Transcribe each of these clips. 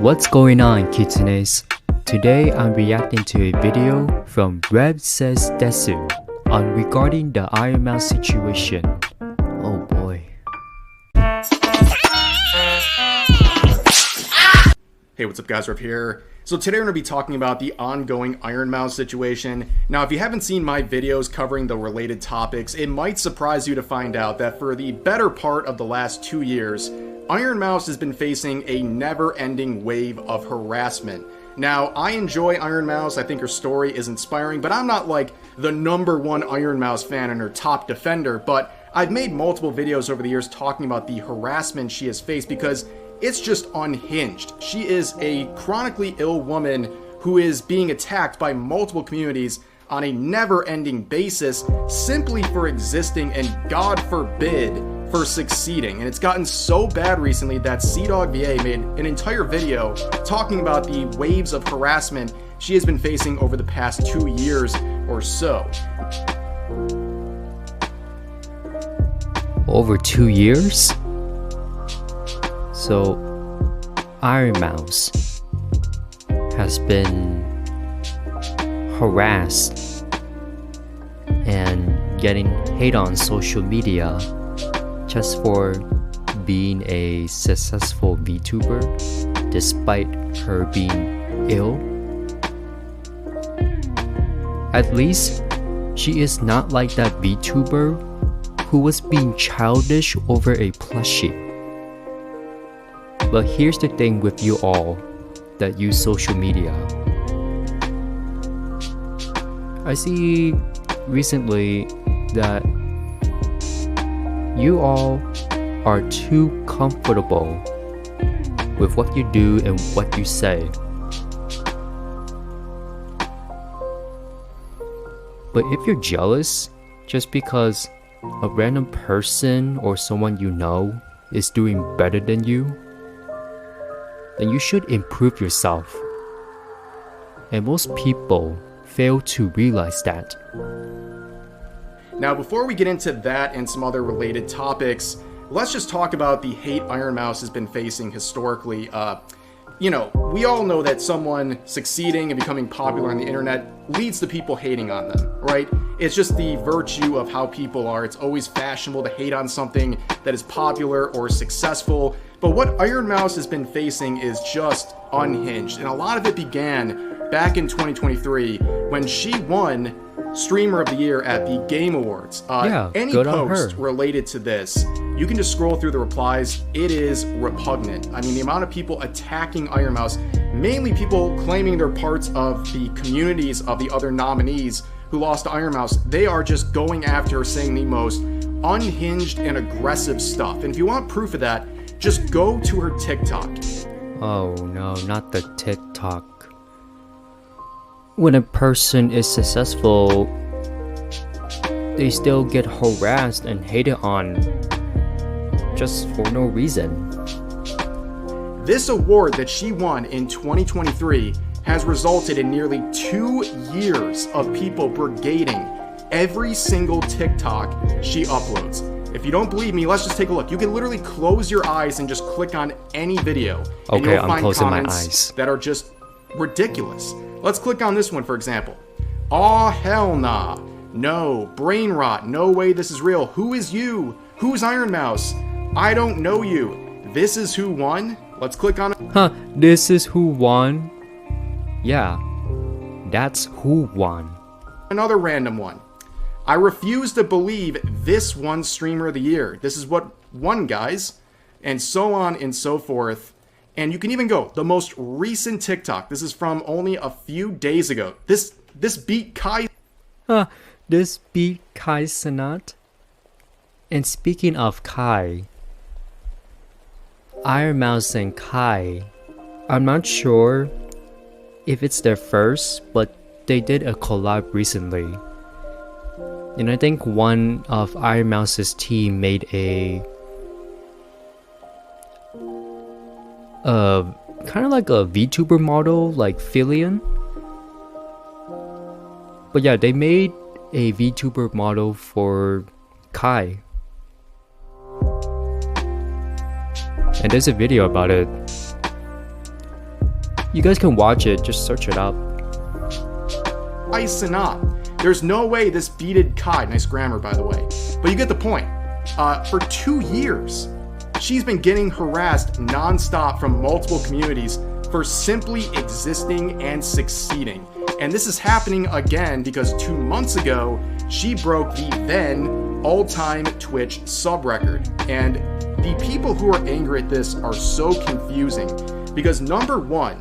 What's going on, kitsunes? Today I'm reacting to a video from Rev Says Desu on regarding the Ironmouse situation. Oh boy. Hey, what's up guys, Rev here. So today we're going to be talking about the ongoing Ironmouse situation. Now, if you haven't seen my videos covering the related topics, it might surprise you to find out that for the better part of the last 2 years, Ironmouse has been facing a never-ending wave of harassment. Now, I enjoy Ironmouse, I think her story is inspiring, but I'm not like the #1 Ironmouse fan and her top defender, but I've made multiple videos over the years talking about the harassment she has faced because it's just unhinged. She is a chronically ill woman who is being attacked by multiple communities on a never-ending basis simply for existing and, God forbid, for succeeding. And it's gotten so bad recently that CDogVA made an entire video talking about the waves of harassment she has been facing over the past 2 years or so. Over 2 years? So, Ironmouse has been harassed and getting hate on social media just for being a successful VTuber despite her being ill. At least she is not like that VTuber who was being childish over a plushie. But here's the thing with you all that use social media. I see recently that you all are too comfortable with what you do and what you say. But if you're jealous just because a random person or someone you know is doing better than you, then you should improve yourself. And most people fail to realize that. Now, before we get into that and some other related topics, let's just talk about the hate Ironmouse has been facing historically. We all know that someone succeeding and becoming popular on the internet leads to people hating on them, right? It's just the virtue of how people are. It's always fashionable to hate on something that is popular or successful. But what Ironmouse has been facing is just unhinged. And a lot of it began back in 2023 when she won Streamer of the Year at the Game Awards. Any post related to this, you can just scroll through the replies. It is repugnant. I mean, the amount of people attacking Ironmouse, mainly people claiming they're parts of the communities of the other nominees who lost to Ironmouse, they are just going after her, saying the most unhinged and aggressive stuff. And if you want proof of that, just go to her TikTok. Oh no, not the TikTok. When a person is successful, they still get harassed and hated on just for no reason. This award that she won in 2023 has resulted in nearly 2 years of people brigading every single TikTok she uploads. If you don't believe me, let's just take a look. You can literally close your eyes and just click on any video. And Okay, you'll I'm find closing my comments eyes. that are just ridiculous. Let's click on this one, for example. Aw, hell nah. No. Brain rot. No way this is real. Who is you? Who's Ironmouse? I don't know you. This is who won? Let's click on it. Huh, this is who won? Yeah, that's who won. Another random one. I refuse to believe this won Streamer of the Year. This is what won, guys. And so on and so forth. And you can even go, the most recent TikTok. This is from only a few days ago. This beat Kai. Huh, this beat Kai Sanat. And speaking of Kai, Ironmouse and Kai, I'm not sure if it's their first, but they did a collab recently. And I think one of Ironmouse's team made a kind of like a VTuber model, like Filion. But yeah, they made a VTuber model for Kai. And there's a video about it. You guys can watch it, just search it up. Sanat. There's no way this beated Kai, nice grammar by the way, but you get the point. For 2 years, she's been getting harassed non-stop from multiple communities for simply existing and succeeding. And this is happening again because 2 months ago, she broke the then all-time Twitch sub record. And the people who are angry at this are so confusing because number one,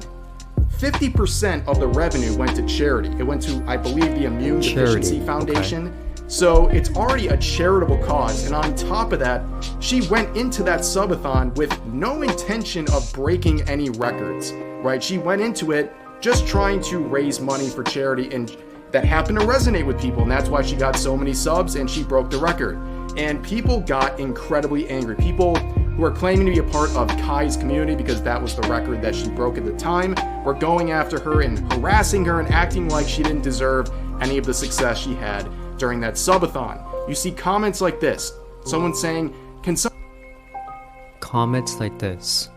50% of the revenue went to charity. It went to, I believe, the Immune Deficiency Foundation. Okay. So it's already a charitable cause. And on top of that, she went into that subathon with no intention of breaking any records, right? She went into it just trying to raise money for charity, and that happened to resonate with people. And that's why she got so many subs and she broke the record. And people got incredibly angry. People who are claiming to be a part of Kai's community because that was the record that she broke at the time were going after her and harassing her and acting like she didn't deserve any of the success she had during that subathon. You see comments like this. Someone saying, Comments like this.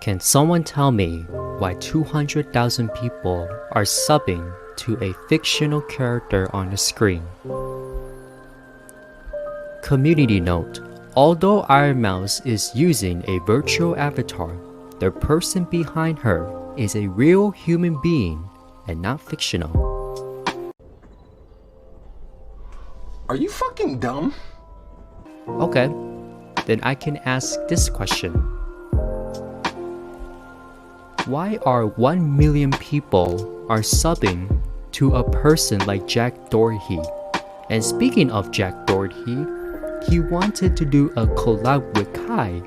Can someone tell me why 200,000 people are subbing to a fictional character on the screen? Community note. Although Ironmouse is using a virtual avatar, the person behind her is a real human being and not fictional. Are you fucking dumb? Okay, then I can ask this question. Why are 1 million people are subbing to a person like Jack Doherty? And speaking of Jack Doherty, he wanted to do a collab with Kai.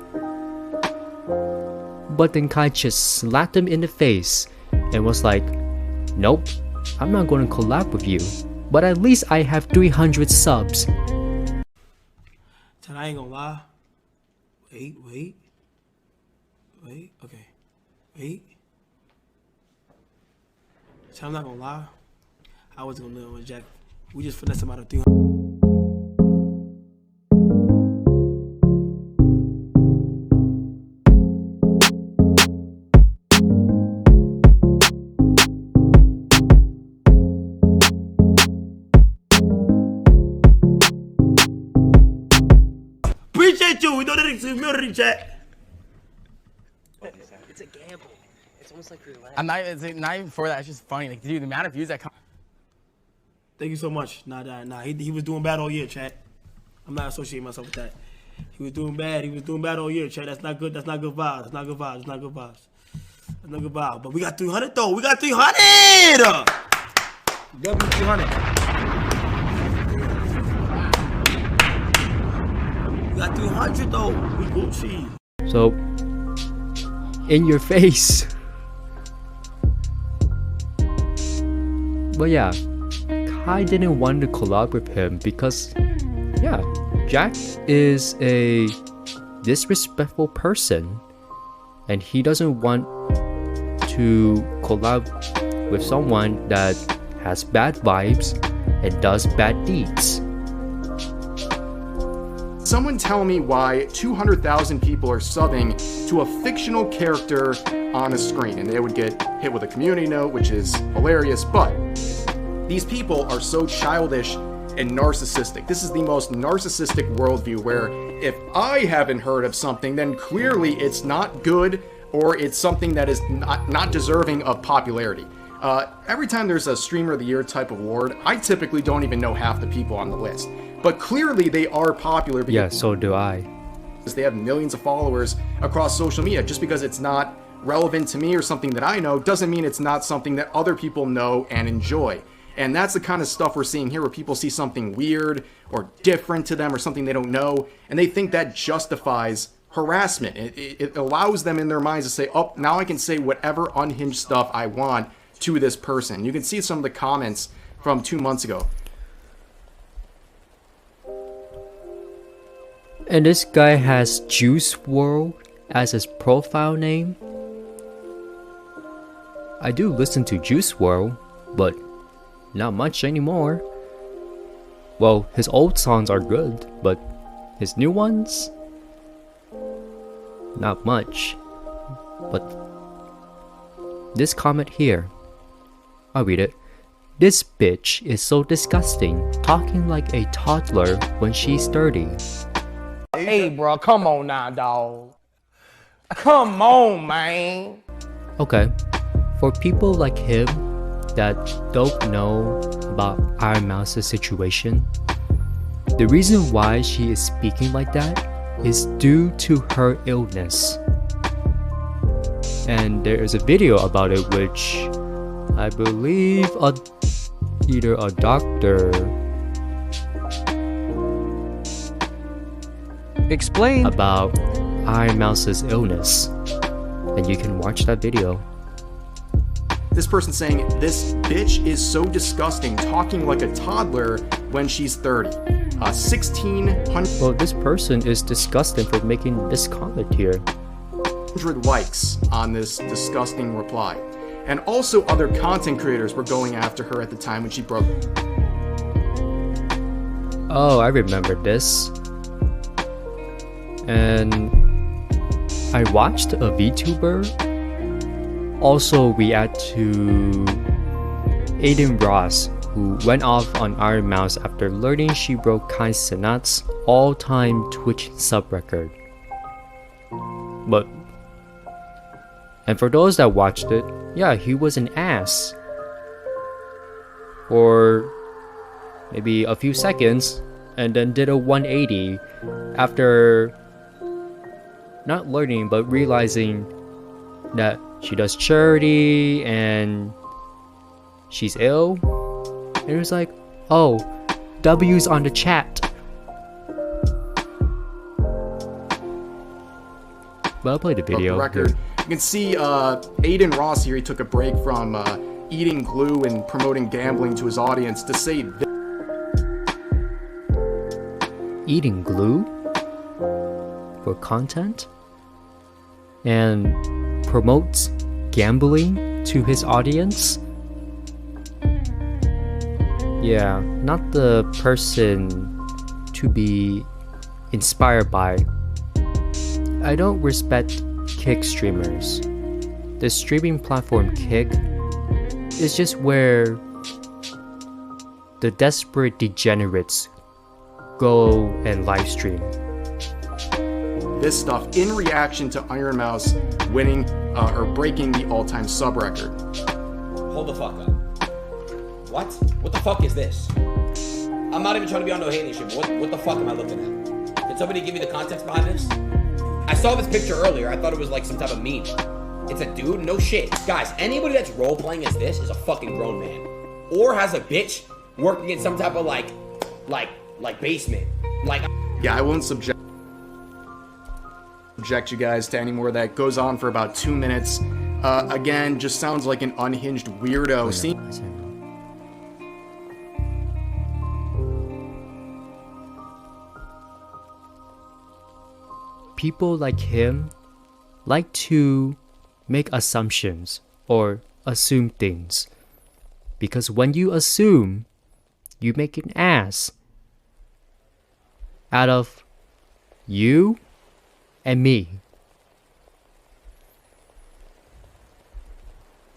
But then Kai just slapped him in the face and was like, nope, I'm not going to collab with you. But at least I have 300 subs. I ain't gonna lie. Wait. Okay. Wait. So I'm not gonna lie. I was gonna live with Jack. We just finessed him out of 300. Appreciate you. We know that it's community chat. It's a gamble. It's almost like you're I'm not. It's not even for that. It's just funny. Like, dude, the amount of views that come. Thank you so much. Nah. He was doing bad all year, chat. I'm not associating myself with that. He was doing bad. He was doing bad all year, chat. That's not good. That's not good vibes. That's not good vibes. That's not good vibes. That's not good vibes. But we got 300 though. We got 300. Definitely 300. We got 300 though. We Gucci. So, in your face. But yeah, Kai didn't want to collab with him because, yeah, Jack is a disrespectful person and he doesn't want to collab with someone that has bad vibes and does bad deeds. Someone tell me why 200,000 people are subbing to a fictional character on a screen, and they would get hit with a community note, which is hilarious, but these people are so childish and narcissistic. This is the most narcissistic worldview where if I haven't heard of something, then clearly it's not good or it's something that is not deserving of popularity. Every time there's a Streamer of the Year type award, I typically don't even know half the people on the list. But clearly they are popular because Yeah, so do I. they have millions of followers across social media. Just because it's not relevant to me or something that I know doesn't mean it's not something that other people know and enjoy. And that's the kind of stuff we're seeing here where people see something weird or different to them or something they don't know, and they think that justifies harassment. It allows them in their minds to say, oh, now I can say whatever unhinged stuff I want to this person. You can see some of the comments from 2 months ago. And this guy has Juice WRLD as his profile name. I do listen to Juice WRLD, but not much anymore. Well, his old songs are good, but his new ones, not much. But this comment here. I'll read it. This bitch is so disgusting, talking like a toddler when she's 30. Hey, bro, come on now, dog. Come on, man. Okay, for people like him that don't know about Ironmouse's situation, the reason why she is speaking like that is due to her illness. And there is a video about it which I believe either a doctor Explain. about Ironmouse's illness. And you can watch that video. This person saying, this bitch is so disgusting, talking like a toddler when she's 30. 1,600 Well, this person is disgusting for making this comment here. likes on this disgusting reply. And also other content creators were going after her at the time when she broke. Oh, I remember this. And I watched a VTuber also react to Aiden Ross, who went off on Ironmouse after learning she broke Kai Cenat's all-time Twitch sub record. And for those that watched it, yeah, he was an ass. For maybe a few seconds, and then did a 180 after not learning but realizing that she does charity and she's ill. And it was like, oh, W's on the chat. But I'll play the video. Record. You can see Aiden Ross here. He took a break from eating glue and promoting gambling to his audience to say this. Eating glue for content and promotes gambling to his audience. Yeah, not the person to be inspired by. I don't respect Kick streamers. The streaming platform Kick is just where the desperate degenerates go and live stream. This stuff in reaction to Ironmouse winning or breaking the all-time sub record. Hold the fuck up. What? What the fuck is this? I'm not even trying to be on no hating shit. What the fuck am I looking at? Can somebody give me the context behind this? I saw this picture earlier. I thought it was like some type of meme. It's a dude? No shit. Guys, anybody that's role-playing as this is a fucking grown man. Or has a bitch working in some type of like basement. Yeah, I won't subject you guys to any more of that. Goes on for about 2 minutes. Again, just sounds like an unhinged weirdo. People like him like to make assumptions or assume things. Because when you assume, you make an ass out of you and me.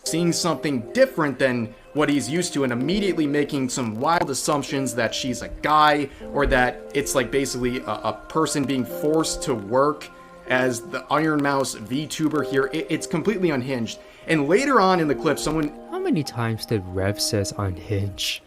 Seeing something different than what he's used to and immediately making some wild assumptions that she's a guy or that it's like basically a person being forced to work as the Ironmouse VTuber here. It's completely unhinged. And later on in the clip, someone How many times did Rev Says unhinge?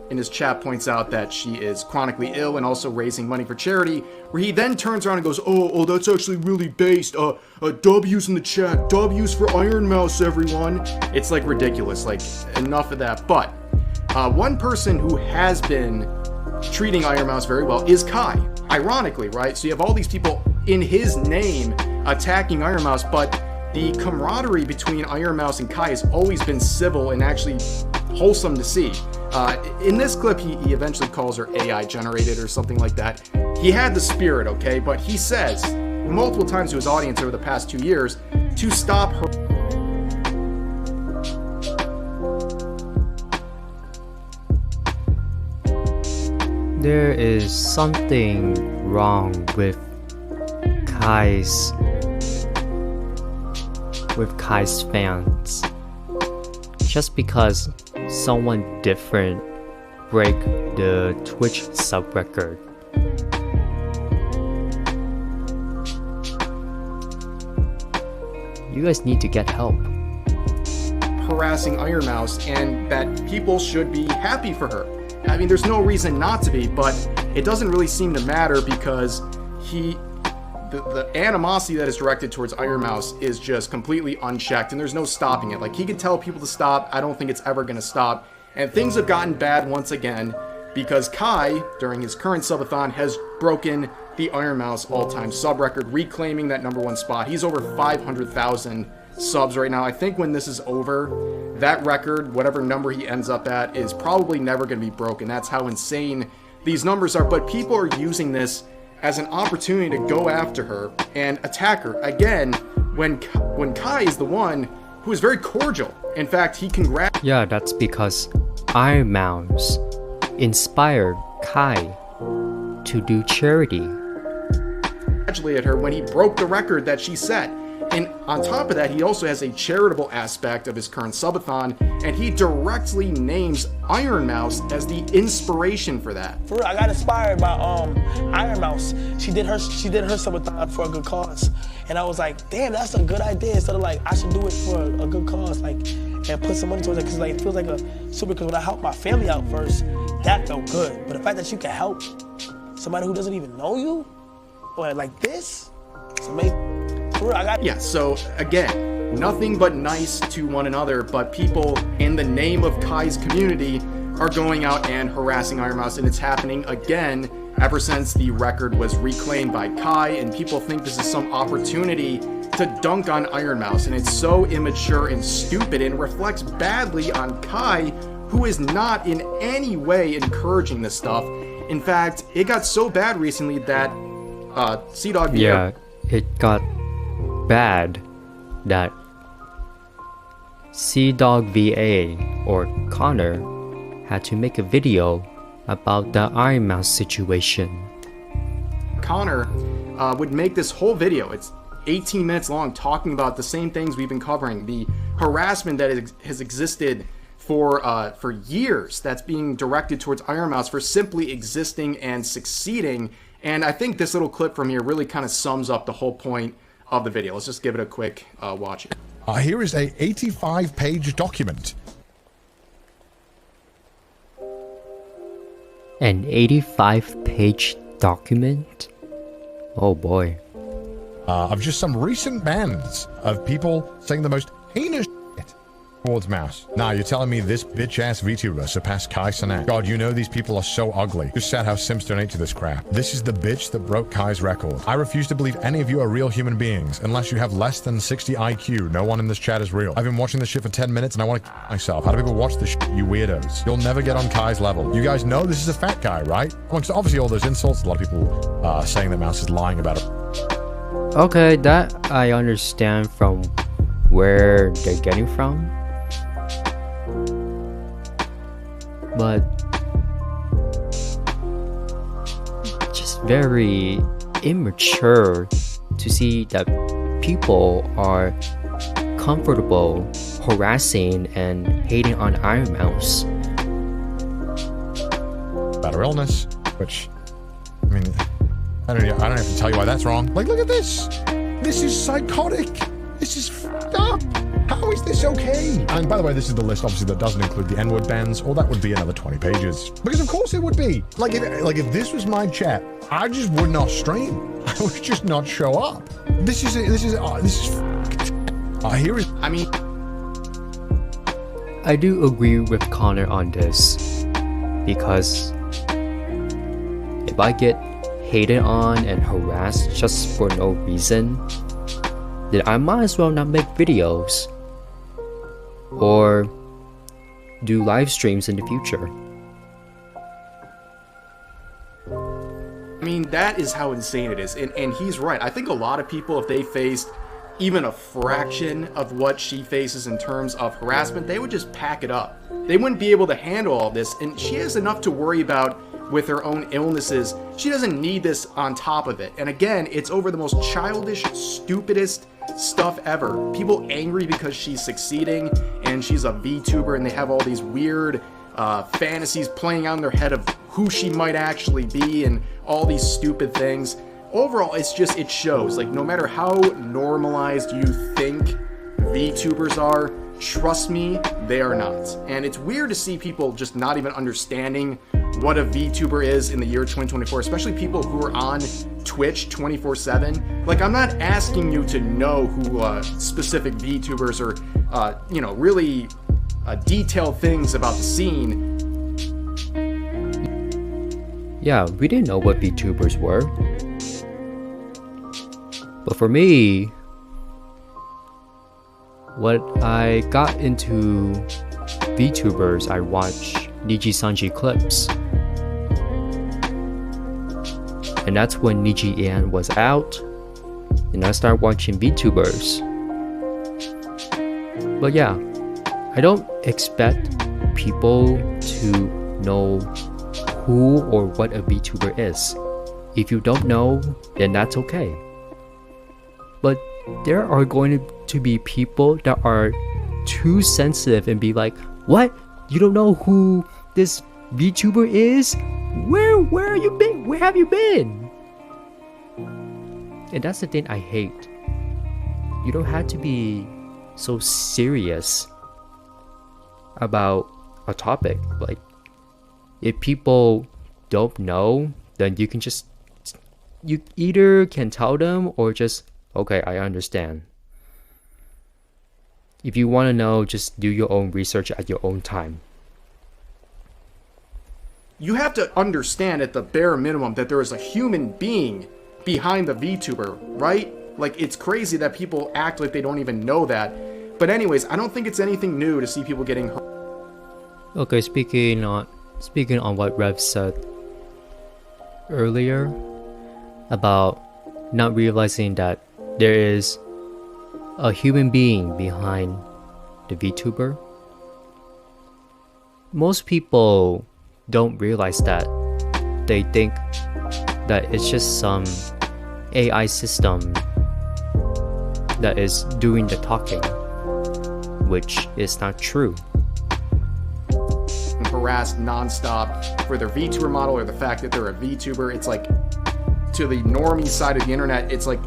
in his chat points out that she is chronically ill and also raising money for charity, where he then turns around and goes, oh, that's actually really based. W's in the chat. W's for Ironmouse, everyone. It's like ridiculous. Like, enough of that. But one person who has been treating Ironmouse very well is Kai. Ironically, right? So you have all these people in his name attacking Ironmouse, but the camaraderie between Ironmouse and Kai has always been civil and actually wholesome to see. In this clip, he eventually calls her AI generated or something like that. He had the spirit, okay? But he says multiple times to his audience over the past 2 years to stop her. There is something wrong with Kai's fans. just because someone different break the Twitch sub record. You guys need to get help. Harassing Ironmouse, and that people should be happy for her. I mean, there's no reason not to be, but it doesn't really seem to matter because the animosity that is directed towards Ironmouse is just completely unchecked, and there's no stopping it. Like, he could tell people to stop. I don't think it's ever going to stop. And things have gotten bad once again because Kai, during his current subathon, has broken the Ironmouse all-time sub record, reclaiming that #1 spot. He's over 500,000 subs right now. I think when this is over, that record, whatever number he ends up at, is probably never going to be broken. That's how insane these numbers are. But people are using this as an opportunity to go after her and attack her again when Kai is the one who is very cordial. In fact, he Yeah, that's because Ironmouse inspired Kai to do charity. Congratulated her when he broke the record that she set. And on top of that, he also has a charitable aspect of his current subathon, and he directly names Ironmouse as the inspiration for that. For real, I got inspired by Ironmouse. She did her subathon for a good cause, and I was like, damn, that's a good idea. Instead of like, I should do it for a good cause, like, and put some money towards it, because like, it feels like a super. Because when I help my family out first, that felt good. But the fact that you can help somebody who doesn't even know you, or like this, it's amazing. Yeah, so again, nothing but nice to one another, but people in the name of Kai's community are going out and harassing Ironmouse, and it's happening again ever since the record was reclaimed by Kai, and people think this is some opportunity to dunk on Ironmouse, and it's so immature and stupid and reflects badly on Kai, who is not in any way encouraging this stuff. In fact, it got so bad recently that C-Dog Yeah, it got bad that C-Dog VA or Connor had to make a video about the Ironmouse situation. Connor would make this whole video, it's 18 minutes long, talking about the same things we've been covering, the harassment that has existed for years that's being directed towards Ironmouse for simply existing and succeeding. And I think this little clip from here really kind of sums up the whole point of the video. Let's just give it a quick watch. Here is a 85-page document. An 85-page document? Oh boy. Of just some recent bans of people saying the most heinous shit towards Mouse. Now, you're telling me this bitch-ass VTuber surpassed Kai Cenat? God, you know these people are so ugly. Just sad how Sims donate to this crap. This is the bitch that broke Kai's record. I refuse to believe any of you are real human beings. Unless you have less than 60 IQ, no one in this chat is real. I've been watching this shit for 10 minutes and I want to myself. How do people watch this shit, you weirdos? You'll never get on Kai's level. You guys know this is a fat guy, right? Amongst obviously all those insults, a lot of people saying that Mouse is lying about it. Okay, that I understand from where they're getting from. But just very immature to see that people are comfortable harassing and hating on Ironmouse about her illness, which, I mean, I don't have to tell you why that's wrong. Like, look at this. This is psychotic. This is fucked up. How is this okay? And by the way, this is the list, obviously, that doesn't include the N-word bans, or that would be another 20 pages. Because of course it would be. Like if this was my chat, I just would not stream. I would just not show up. This is here is. I mean, I do agree with Connor on this, because if I get hated on and harassed just for no reason, then I might as well not make videos or do live streams in the future. I mean, that is how insane it is. And he's right. I think a lot of people, if they faced even a fraction of what she faces in terms of harassment, they would just pack it up. They wouldn't be able to handle all this. And she has enough to worry about with her own illnesses. She doesn't need this on top of it. And again, it's over the most childish, stupidest stuff ever. People angry because she's succeeding and she's a VTuber, and they have all these weird fantasies playing out in their head of who she might actually be and all these stupid things. Overall, it shows, like, no matter how normalized you think VTubers are, trust me, they are not. And it's weird to see people just not even understanding what a VTuber is in the year 2024, especially people who are on Twitch 24/7. Like, I'm not asking you to know who specific VTubers or, really detailed things about the scene. Yeah, we didn't know what VTubers were. But for me, what I got into VTubers, I watched Niji Sanji clips. And that's when Niji An was out, and I started watching VTubers. But yeah, I don't expect people to know who or what a VTuber is. If you don't know, then that's okay. But there are going to be people that are too sensitive and be like, what? You don't know who this VTuber is? Where have you been? Where have you been? And that's the thing I hate. You don't have to be so serious about a topic. Like, if people don't know, then you either can tell them or just, okay, I understand. If you want to know, just do your own research at your own time. You have to understand at the bare minimum that there is a human being behind the VTuber, right? Like, it's crazy that people act like they don't even know that. But anyways, I don't think it's anything new to see people getting hurt. Okay, speaking on what Rev said earlier about not realizing that there is a human being behind the VTuber. Most people don't realize that. They think that it's just some AI system that is doing the talking, which is not true. Harassed nonstop for their VTuber model or the fact that they're a VTuber. It's like, to the normie side of the internet, it's like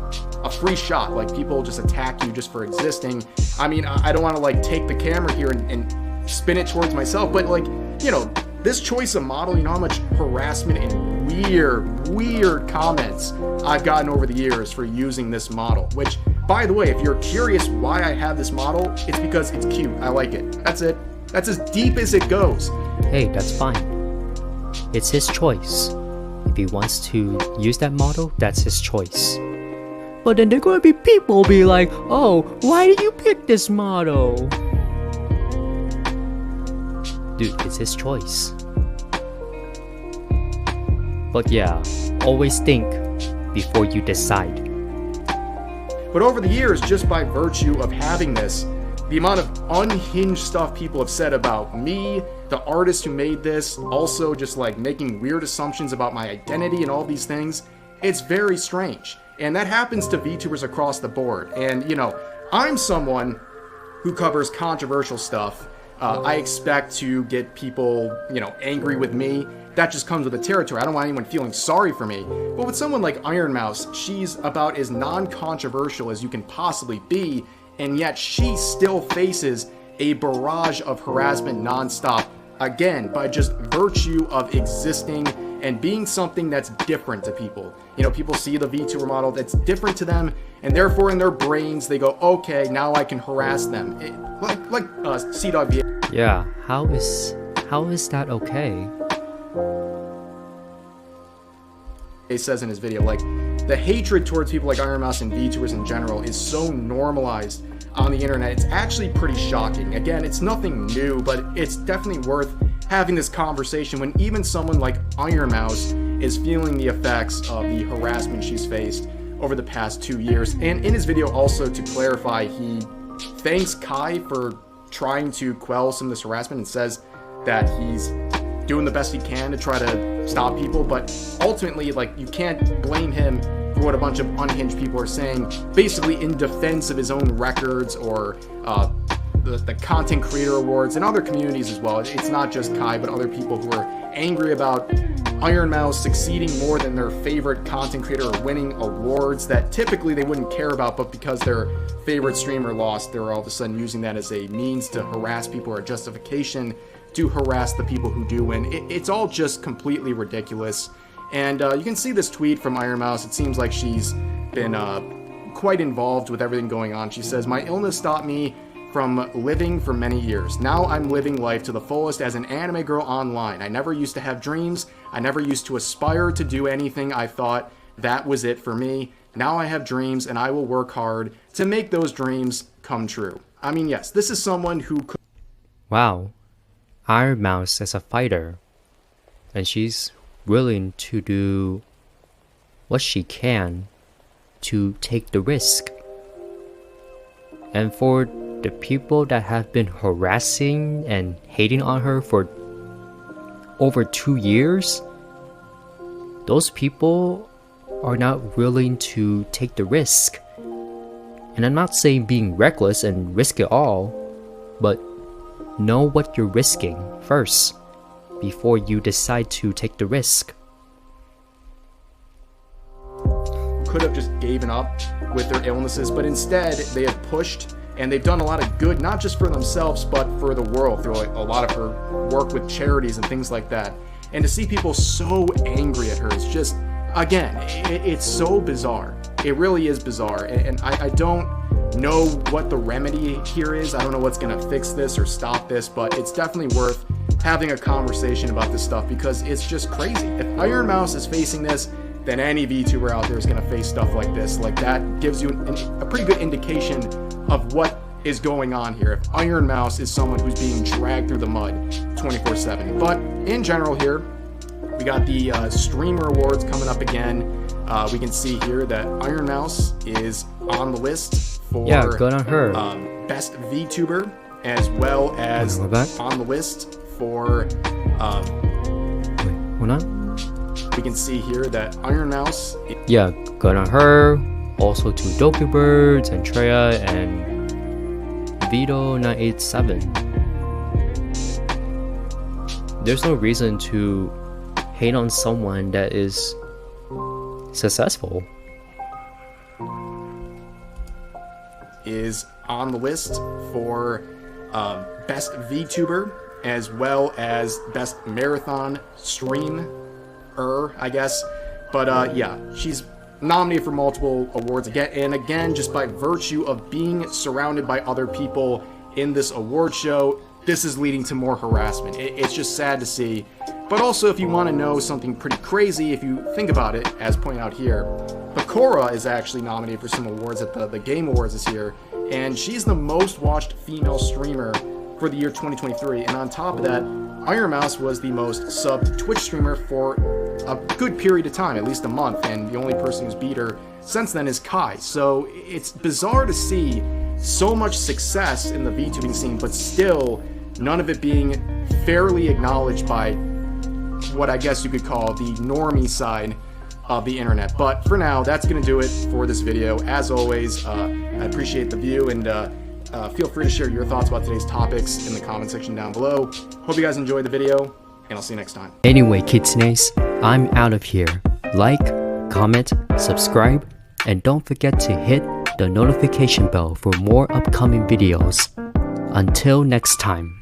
a free shot. Like, people just attack you just for existing. I mean, I don't want to like take the camera here and spin it towards myself, but like, this choice of model, you know how much harassment and weird comments I've gotten over the years for using this model. Which, by the way, if you're curious why I have this model, it's because it's cute. I like it. That's it. That's as deep as it goes. Hey, that's fine. It's his choice. If he wants to use that model, that's his choice. But then there are going to be people be like, oh, why did you pick this model? Dude, it's his choice. But yeah, always think before you decide. But over the years, just by virtue of having this, the amount of unhinged stuff people have said about me, the artist who made this, also just like making weird assumptions about my identity and all these things, it's very strange. And that happens to VTubers across the board. And, I'm someone who covers controversial stuff. I expect to get people, angry with me. That just comes with the territory. I don't want anyone feeling sorry for me. But with someone like Ironmouse, she's about as non-controversial as you can possibly be, and yet she still faces a barrage of harassment nonstop, again, by just virtue of existing and being something that's different to people. People see the VTuber model that's different to them, and therefore in their brains they go, okay, now I can harass them. Like C-Dog. Yeah, how is that okay? He says in his video, like, the hatred towards people like Ironmouse and VTubers in general is so normalized on the internet. It's actually pretty shocking. Again, it's nothing new, but it's definitely worth having this conversation when even someone like Ironmouse is feeling the effects of the harassment she's faced over the past 2 years. And in his video also, to clarify, he thanks Kai for trying to quell some of this harassment and says that he's doing the best he can to try to stop people, but ultimately, like, you can't blame him for what a bunch of unhinged people are saying, basically in defense of his own records or the content creator awards and other communities as well. It's not just Kai, but other people who are angry about Ironmouse succeeding more than their favorite content creator or winning awards that typically they wouldn't care about, but because their favorite streamer lost, they're all of a sudden using that as a means to harass people or a justification to harass the people who do win. It's all just completely ridiculous. And you can see this tweet from Ironmouse. It seems like she's been quite involved with everything going on. She says, "My illness stopped me from living for many years. Now I'm living life to the fullest as an anime girl online. I never used to have dreams. I never used to aspire to do anything. I thought that was it for me. Now I have dreams and I will work hard to make those dreams come true." I mean, yes, this is someone who could... Wow, Ironmouse as a fighter, and she's willing to do what she can to take the risk. And for the people that have been harassing and hating on her for over 2 years, those people are not willing to take the risk. And I'm not saying being reckless and risk it all, but know what you're risking first before you decide to take the risk. Could have just given up with their illnesses, but instead they have pushed and they've done a lot of good, not just for themselves, but for the world through a lot of her work with charities and things like that. And to see people so angry at her is just, again, it's so bizarre. It really is bizarre. And I don't know what the remedy here is. I don't know what's going to fix this or stop this, but it's definitely worth having a conversation about this stuff because it's just crazy. If Ironmouse is facing this, then any VTuber out there is going to face stuff like this. Like, that gives you a pretty good indication of what is going on here. If Ironmouse is someone who's being dragged through the mud 24/7. But in general here, we got the streamer awards coming up again. We can see here that Ironmouse is on the list for good on her. best VTuber, as well as on the list for Wait, hold on. we can see here that Ironmouse... Yeah, good on her. Also to Dokubirds and Treya and Vito987. There's no reason to hate on someone that is successful. Is on the list for best VTuber, as well as best marathon streamer, I guess. But yeah, she's nominated for multiple awards again and again, just by virtue of being surrounded by other people in this award show. This is leading to more harassment. It's just sad to see. But also, if you want to know something pretty crazy, if you think about it, as pointed out here, Bakura is actually nominated for some awards at the Game Awards this year, and she's the most watched female streamer for the year 2023. And on top of that, Ironmouse was the most subbed Twitch streamer for a good period of time, at least a month, and the only person who's beat her since then is Kai. So it's bizarre to see so much success in the VTubing scene, but still none of it being fairly acknowledged by what I guess you could call the normie side of the internet. But for now, that's going to do it for this video. As always, I appreciate the view, and feel free to share your thoughts about today's topics in the comment section down below. Hope you guys enjoyed the video, and I'll see you next time. Anyway, Kitsunes, I'm out of here. Like, comment, subscribe, and don't forget to hit the notification bell for more upcoming videos. Until next time.